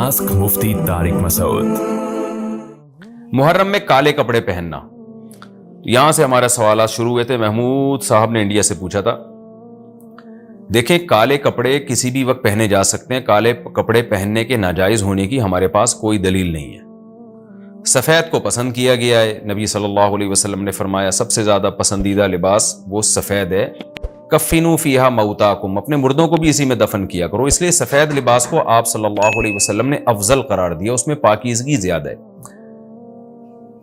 Ask मुफ्ती तारिक मसूद। मुहर्रम में काले कपड़े पहनना, यहां से हमारा सवाल शुरू हुए थे। महमूद साहब ने इंडिया से पूछा था। देखें, काले कपड़े किसी भी वक्त पहने जा सकते हैं। काले कपड़े पहनने के नाजायज होने की हमारे पास कोई दलील नहीं है। सफेद को पसंद किया गया है। नबी सल्लल्लाहु अलैहि वसल्लम ने फरमाया सबसे ज्यादा पसंदीदा लिबास वो सफेद है। कफिनु फीहा मौताकुम, अपने मुर्दों को भी इसी में दफन किया करो। इसलिए सफेद लिबास को आप सल्लल्लाहु अलैहि वसल्लम ने अफजल करार दिया, उसमें पाकीज़गी ज्यादा है।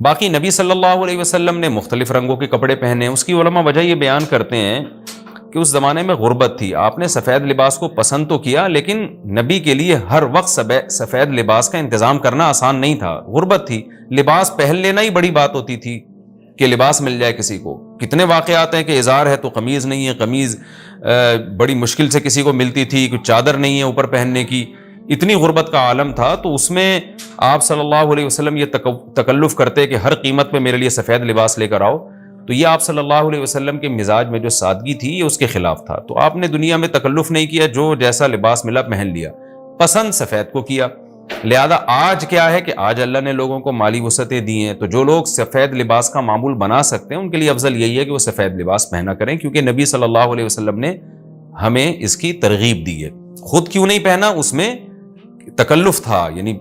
बाकी नबी सल्लल्लाहु अलैहि वसल्लम ने मुख्तलिफ रंगों के कपड़े पहने। उसकी उलमा वजह ये बयान करते हैं कि उस जमाने में गुर्बत थी। आपने सफेद लिबास को पसंद तो किया, लेकिन नबी के लिए हर वक्त सफेद लिबास का इंतजाम करना आसान नहीं था। गुर्बत थी, लिबास पहन लेना ही बड़ी बात होती थी कि लिबास मिल जाए किसी को। कितने वाक़यात हैं कि इज़ार है तो कमीज़ नहीं है, कमीज़ बड़ी मुश्किल से किसी को मिलती थी, कुछ चादर नहीं है ऊपर पहनने की। इतनी गुर्बत का आलम था, तो उसमें आप सल्लल्लाहु अलैहि वसल्लम ये तकल्लुफ़ करते कि हर कीमत पे मेरे लिए सफ़ेद लिबास लेकर आओ। तो ये आप सल्लल्लाहु अलैहि वसल्लम के मिजाज में जो सादगी थी, ये उसके खिलाफ था। तो आपने दुनिया में तकल्लुफ़ नहीं किया, जो जैसा लिबास मिला पहन लिया, पसंद सफ़ेद को किया। लिहाजा आज क्या है कि आज अल्लाह ने लोगों को माली वसअतें दी हैं, तो जो लोग सफ़ेद लिबास का मामूल बना सकते हैं उनके लिए अफजल यही है कि वो सफ़ेद लिबास पहना करें, क्योंकि नबी सल्लल्लाहु अलैहि वसल्लम ने हमें इसकी तरगीब दी है। खुद क्यों नहीं पहना, उसमें तकल्लुफ़ था, यानी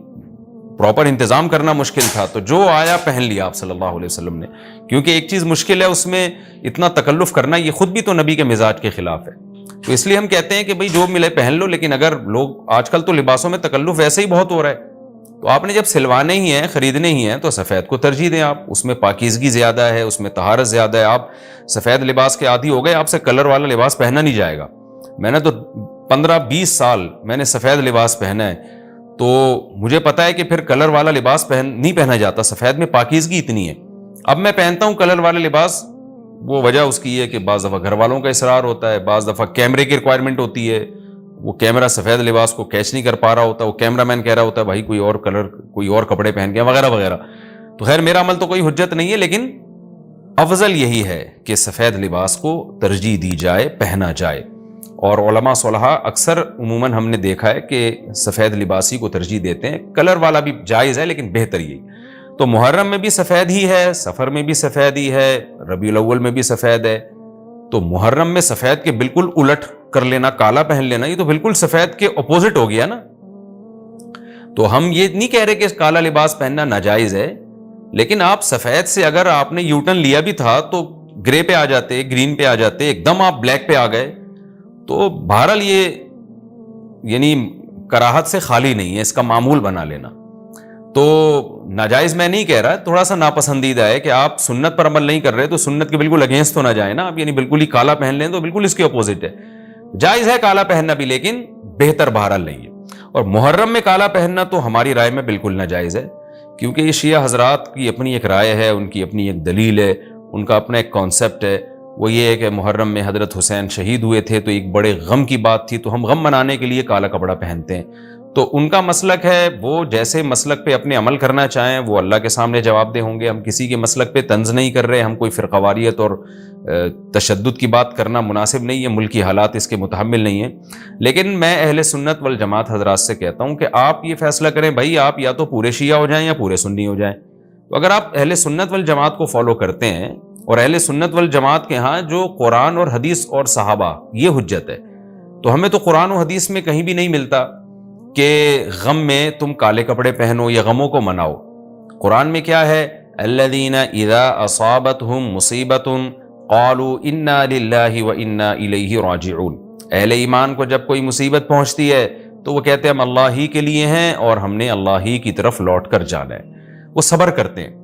प्रॉपर इंतजाम करना मुश्किल था। तो जो आया पहन लिया आप सल्लल्लाहु अलैहि वसल्लम ने, क्योंकि एक चीज़ मुश्किल है, उसमें इतना तकल्लुफ़ करना, ये खुद भी तो नबी के मिजाज के खिलाफ है। तो इसलिए हम कहते हैं कि भाई जो मिले पहन लो। लेकिन अगर लोग आजकल तो लिबासों में तकल्लुफ़ वैसे ही बहुत हो रहा है, तो आपने जब सिलवाने ही हैं, खरीदने ही हैं, तो सफ़ेद को तरजीह दें आप। उसमें पाकीज़गी ज़्यादा है, उसमें तहारत ज़्यादा है। आप सफ़ेद लिबास के आदी हो गए, आपसे कलर वाला लिबास पहना नहीं जाएगा। मैंने तो 15-20 साल मैंने सफ़ेद लिबास पहना है, तो मुझे पता है कि फिर कलर वाला लिबास नहीं पहना जाता। सफ़ेद में पाकीज़गी इतनी है। अब मैं पहनता हूँ कलर वाला लिबास, वो वजह उसकी है कि बाज़ दफ़ा घर वालों का इसरार होता है, बाज़ दफ़ा कैमरे की रिक्वायरमेंट होती है। वो कैमरा सफ़ेद लिबास को कैच नहीं कर पा रहा होता, वो कैमरा मैन कह रहा होता है भाई कोई और कलर, कोई और कपड़े पहन के, वगैरह वगैरह। तो खैर मेरा अमल तो कोई हुज्जत नहीं है, लेकिन अफजल यही है कि सफ़ेद लिबास को तरजीह दी जाए, पहना जाए। और उलमा सुलहा अक्सर उमूमन हमने देखा है कि सफ़ेद लिबासी को तरजीह देते हैं। कलर वाला भी जायज़ है, लेकिन बेहतर यही। तो मुहर्रम में भी सफ़ेद ही है, सफ़र में भी सफ़ेद ही है, रबीउल अव्वल में भी सफ़ेद है। तो मुहर्रम में सफ़ेद के बिल्कुल उलट कर लेना, काला पहन लेना, ये तो बिल्कुल सफ़ेद के अपोजिट हो गया ना। तो हम ये नहीं कह रहे कि काला लिबास पहनना नाजायज़ है, लेकिन आप सफ़ेद से अगर आपने यूटर्न लिया भी था तो ग्रे पे आ जाते, ग्रीन पे आ जाते, एकदम आप ब्लैक पे आ गए, तो बहरहाल ये यानी कराहत से खाली नहीं है, इसका मामूल बना लेना। तो नाजायज़ मैं नहीं कह रहा, थोड़ा सा नापसंदीदा है कि आप सुन्नत पर अमल नहीं कर रहे, तो सुन्नत के बिल्कुल अगेंस्ट तो ना जाए ना आप, यानी बिल्कुल ही काला पहन लें तो बिल्कुल इसके अपोजिट है। जायज़ है काला पहनना भी, लेकिन बेहतर बहरहाल नहीं है। और मुहर्रम में काला पहनना तो हमारी राय में बिल्कुल नाजायज़ है, क्योंकि ये शिया हजरात की अपनी एक राय है, उनकी अपनी एक दलील है, उनका अपना एक कॉन्सेप्ट है। वो ये है कि मुहर्रम में हज़रत हुसैन शहीद हुए थे, तो एक बड़े गम की बात थी, तो हम गम मनाने के लिए काला कपड़ा पहनते हैं। तो उनका मसलक है, वो जैसे मसलक पे अपने अमल करना चाहें वो अल्लाह के सामने जवाबदेह होंगे। हम किसी के मसलक पे तंज नहीं कर रहे, हम कोई फ़िरक़वारियत और तशद्दुद की बात करना मुनासिब नहीं है, मुल्की हालात इसके मुतहम्मिल नहीं है। लेकिन मैं अहले सुन्नत वल जमात हज़रात से कहता हूँ कि आप ये फ़ैसला करें भाई, आप या तो पूरे शिया हो जाएँ या पूरे सुन्नी हो जाएँ। तो अगर आप अहले सुन्नत वल जमात को फॉलो करते हैं, और अहले सुन्नत वल जमात के यहाँ जो कुरान और हदीस और सहाबा ये हुज्जत है, तो हमें तो कुरान और हदीस में कहीं भी नहीं मिलता कि गम में तुम काले कपड़े पहनो या गमों को मनाओ। कुरान में क्या है, अल्लज़ीना इज़ा असाबतहुम मुसीबतुन क़ालू इन्ना लिल्लाहि व इन्ना इलैहि राजिऊन। अहले ईमान को जब कोई मुसीबत पहुँचती है तो वो कहते हैं हम अल्लाह ही के लिए हैं और हमने अल्लाह ही की तरफ लौट कर जाना है। वो सब्र करते हैं।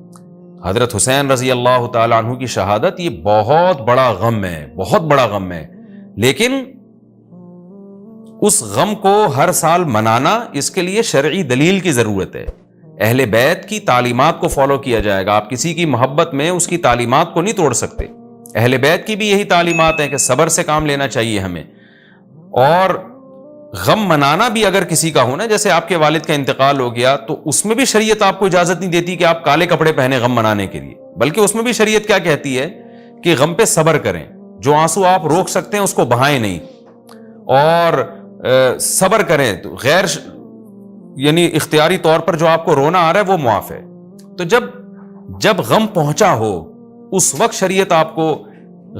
हज़रत हुसैन रज़ी अल्लाह ताला अन्हु की शहादत ये बहुत बड़ा गम है, बहुत बड़ा गम है, लेकिन उस गम को हर साल मनाना, इसके लिए शरई दलील की ज़रूरत है। अहले बैत की तालीमात को फॉलो किया जाएगा। आप किसी की मोहब्बत में उसकी तालीमात को नहीं तोड़ सकते। अहले बैत की भी यही तालीमात है कि सब्र से काम लेना चाहिए हमें। और गम मनाना भी अगर किसी का हो ना, जैसे आपके वालिद का इंतकाल हो गया, तो उसमें भी शरीयत आपको इजाज़त नहीं देती कि आप काले कपड़े पहने गम मनाने के लिए, बल्कि उसमें भी शरीयत क्या कहती है कि गम पे सब्र करें। जो आंसू आप रोक सकते हैं उसको बहाएं नहीं, और सब्र करें। तो गैर یعنی اختیاری طور پر جو آپ کو رونا آ رہا ہے وہ معاف ہے. تو جب غم پہنچا ہو اس وقت شریعت آپ کو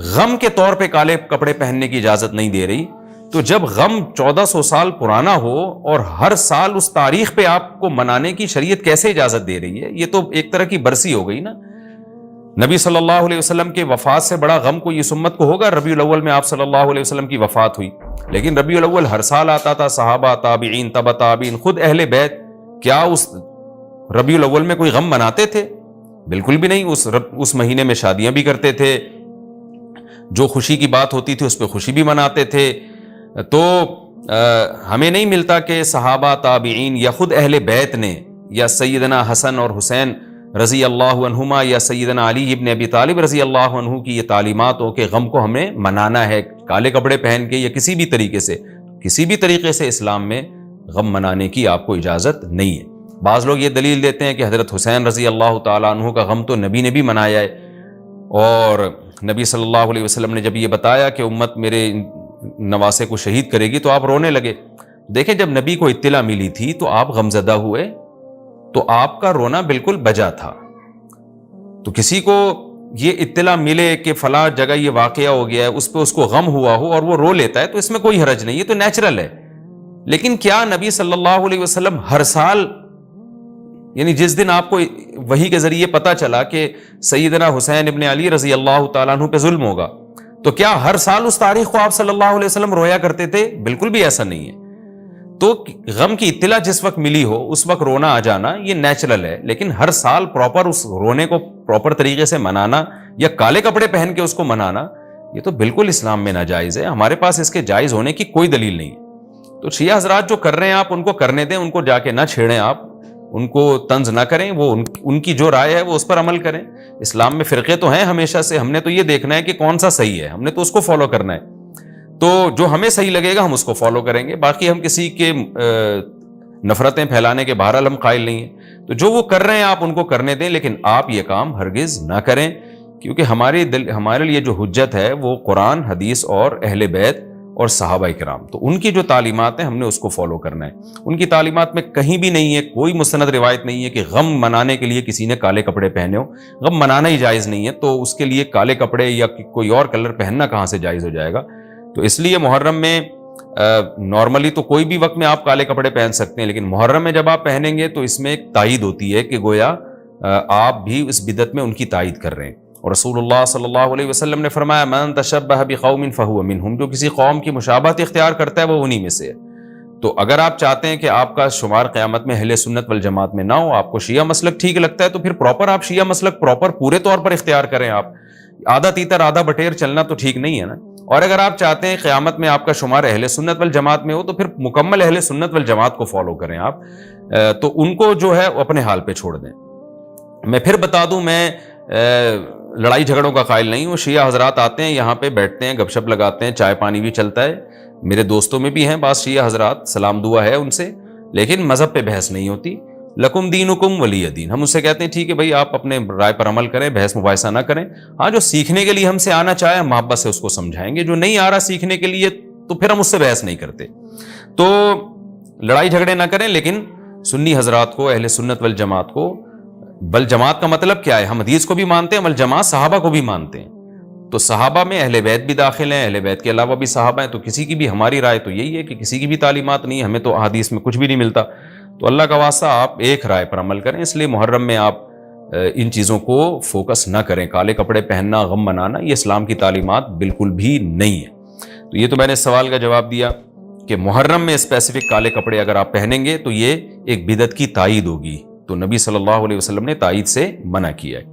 غم کے طور پہ کالے کپڑے پہننے کی اجازت نہیں دے رہی. تو جب غم 1400 سال پرانا ہو اور ہر سال اس تاریخ پہ آپ کو منانے کی شریعت کیسے اجازت دے رہی ہے؟ یہ تو ایک طرح کی برسی ہو گئی نا. نبی صلی اللہ علیہ وسلم کے وفات سے بڑا غم کو اس امت کو ہوگا. ربیع الاول میں آپ صلی اللہ علیہ وسلم کی وفات ہوئی, لیکن ربیع الاول ہر سال آتا تھا. صحابہ, تابعین, تبع تابعین, خود اہل بیت کیا اس ربیع الاول میں کوئی غم مناتے تھے؟ بالکل بھی نہیں. اس مہینے میں شادیاں بھی کرتے تھے, جو خوشی کی بات ہوتی تھی اس پہ خوشی بھی مناتے تھے. تو ہمیں نہیں ملتا کہ صحابہ, تابعین یا خود اہل بیت نے یا سیدنا حسن اور حسین رضی اللہ عنہما یا سیدنا علی ابن ابی طالب رضی اللہ عنہ کی یہ تعلیمات ہو کہ غم کو ہمیں منانا ہے کالے کپڑے پہن کے یا کسی بھی طریقے سے اسلام میں غم منانے کی آپ کو اجازت نہیں ہے. بعض لوگ یہ دلیل دیتے ہیں کہ حضرت حسین رضی اللہ تعالیٰ عنہ کا غم تو نبی نے بھی منایا ہے, اور نبی صلی اللہ علیہ وسلم نے جب یہ بتایا کہ امت میرے نواسے کو شہید کرے گی تو آپ رونے لگے. دیکھیں, جب نبی کو اطلاع ملی تھی تو آپ غمزدہ ہوئے, تو آپ کا رونا بالکل بجا تھا. تو کسی کو یہ اطلاع ملے کہ فلاں جگہ یہ واقعہ ہو گیا ہے, اس پہ اس کو غم ہوا ہو اور وہ رو لیتا ہے, تو اس میں کوئی حرج نہیں, یہ تو نیچرل ہے. لیکن کیا نبی صلی اللہ علیہ وسلم ہر سال, یعنی جس دن آپ کو وحی کے ذریعے پتا چلا کہ سیدنا حسین ابن علی رضی اللہ تعالیٰ عنہ پہ ظلم ہوگا, تو کیا ہر سال اس تاریخ کو آپ صلی اللہ علیہ وسلم رویا کرتے تھے؟ بالکل بھی ایسا نہیں ہے. تو غم کی اطلاع جس وقت ملی ہو اس وقت رونا آ جانا یہ نیچرل ہے, لیکن ہر سال پراپر اس رونے کو پراپر طریقے سے منانا یا کالے کپڑے پہن کے اس کو منانا, یہ تو بالکل اسلام میں ناجائز ہے. ہمارے پاس اس کے جائز ہونے کی کوئی دلیل نہیں ہے. تو شیعہ حضرات جو کر رہے ہیں آپ ان کو کرنے دیں, ان کو جا کے نہ چھیڑیں, آپ ان کو طنز نہ کریں, وہ ان کی جو رائے ہے وہ اس پر عمل کریں. اسلام میں فرقے تو ہیں ہمیشہ سے, ہم نے تو یہ دیکھنا ہے کہ کون سا صحیح ہے, ہم نے تو اس کو فالو کرنا ہے. تو جو ہمیں صحیح لگے گا ہم اس کو فالو کریں گے. باقی ہم کسی کے نفرتیں پھیلانے کے بہرحال ہم قائل نہیں ہیں. تو جو وہ کر رہے ہیں آپ ان کو کرنے دیں, لیکن آپ یہ کام ہرگز نہ کریں, کیونکہ ہمارے لیے جو حجت ہے وہ قرآن, حدیث اور اہل بیت اور صحابہ کرام. تو ان کی جو تعلیمات ہیں ہم نے اس کو فالو کرنا ہے. ان کی تعلیمات میں کہیں بھی نہیں ہے, کوئی مستند روایت نہیں ہے کہ غم منانے کے لیے کسی نے کالے کپڑے پہنے ہو. غم منانا ہی جائز نہیں ہے, تو اس کے لیے کالے کپڑے یا کوئی اور کلر پہننا کہاں سے جائز ہو جائے گا؟ تو اس لیے محرم میں نارملی تو کوئی بھی وقت میں آپ کالے کپڑے پہن سکتے ہیں, لیکن محرم میں جب آپ پہنیں گے تو اس میں ایک تائید ہوتی ہے کہ گویا آپ بھی اس بدعت میں ان کی تائید کر رہے ہیں. اور رسول اللہ صلی اللہ علیہ وسلم نے فرمایا من تشبہ بقوم فہو منہم, جو کسی قوم کی مشابہت اختیار کرتا ہے وہ انہی میں سے ہے. تو اگر آپ چاہتے ہیں کہ آپ کا شمار قیامت میں اہل سنت والجماعت میں نہ ہو, آپ کو شیعہ مسلک ٹھیک لگتا ہے, تو پھر پراپر آپ شیعہ مسلک پراپر پورے طور پر اختیار کریں. آپ آدھا تیتر آدھا بٹیر چلنا تو ٹھیک نہیں ہے نا. اور اگر آپ چاہتے ہیں قیامت میں آپ کا شمار اہل سنت والجماعت میں ہو, تو پھر مکمل اہل سنت والجماعت کو فالو کریں آپ. تو ان کو جو ہے اپنے حال پہ چھوڑ دیں. میں پھر بتا دوں, میں لڑائی جھگڑوں کا قائل نہیں ہوں. شیعہ حضرات آتے ہیں یہاں پہ, بیٹھتے ہیں, گپ شپ لگاتے ہیں, چائے پانی بھی چلتا ہے. میرے دوستوں میں بھی ہیں بعض شیعہ حضرات, سلام دعا ہے ان سے, لیکن مذہب پہ بحث نہیں ہوتی. لکم دینکم ولی دین, ہم اس سے کہتے ہیں ٹھیک ہے بھائی آپ اپنے رائے پر عمل کریں, بحث مباحثہ نہ کریں. ہاں جو سیکھنے کے لیے ہم سے آنا چاہے محبت سے اس کو سمجھائیں گے, جو نہیں آ رہا سیکھنے کے لیے تو پھر ہم اس سے بحث نہیں کرتے. تو لڑائی جھگڑے نہ کریں, لیکن سنی حضرات کو, اہل سنت والجماعت کو, بل جماعت کا مطلب کیا ہے؟ ہم حدیث کو بھی مانتے ہیں, بل جماعت صحابہ کو بھی مانتے ہیں. تو صحابہ میں اہل بیت بھی داخل ہیں, اہل بیت کے علاوہ بھی صحابہ ہیں. تو کسی کی بھی, ہماری رائے تو یہی ہے کہ کسی کی بھی تعلیمات نہیں, ہمیں تو حدیث میں کچھ بھی نہیں ملتا. تو اللہ کا واسطہ آپ ایک رائے پر عمل کریں. اس لیے محرم میں آپ ان چیزوں کو فوکس نہ کریں. کالے کپڑے پہننا, غم منانا, یہ اسلام کی تعلیمات بالکل بھی نہیں ہے. تو یہ تو میں نے اس سوال کا جواب دیا کہ محرم میں اسپیسیفک کالے کپڑے اگر آپ پہنیں گے تو یہ ایک بدعت کی تائید ہوگی. تو نبی صلی اللہ علیہ وسلم نے تائید سے منع کیا ہے.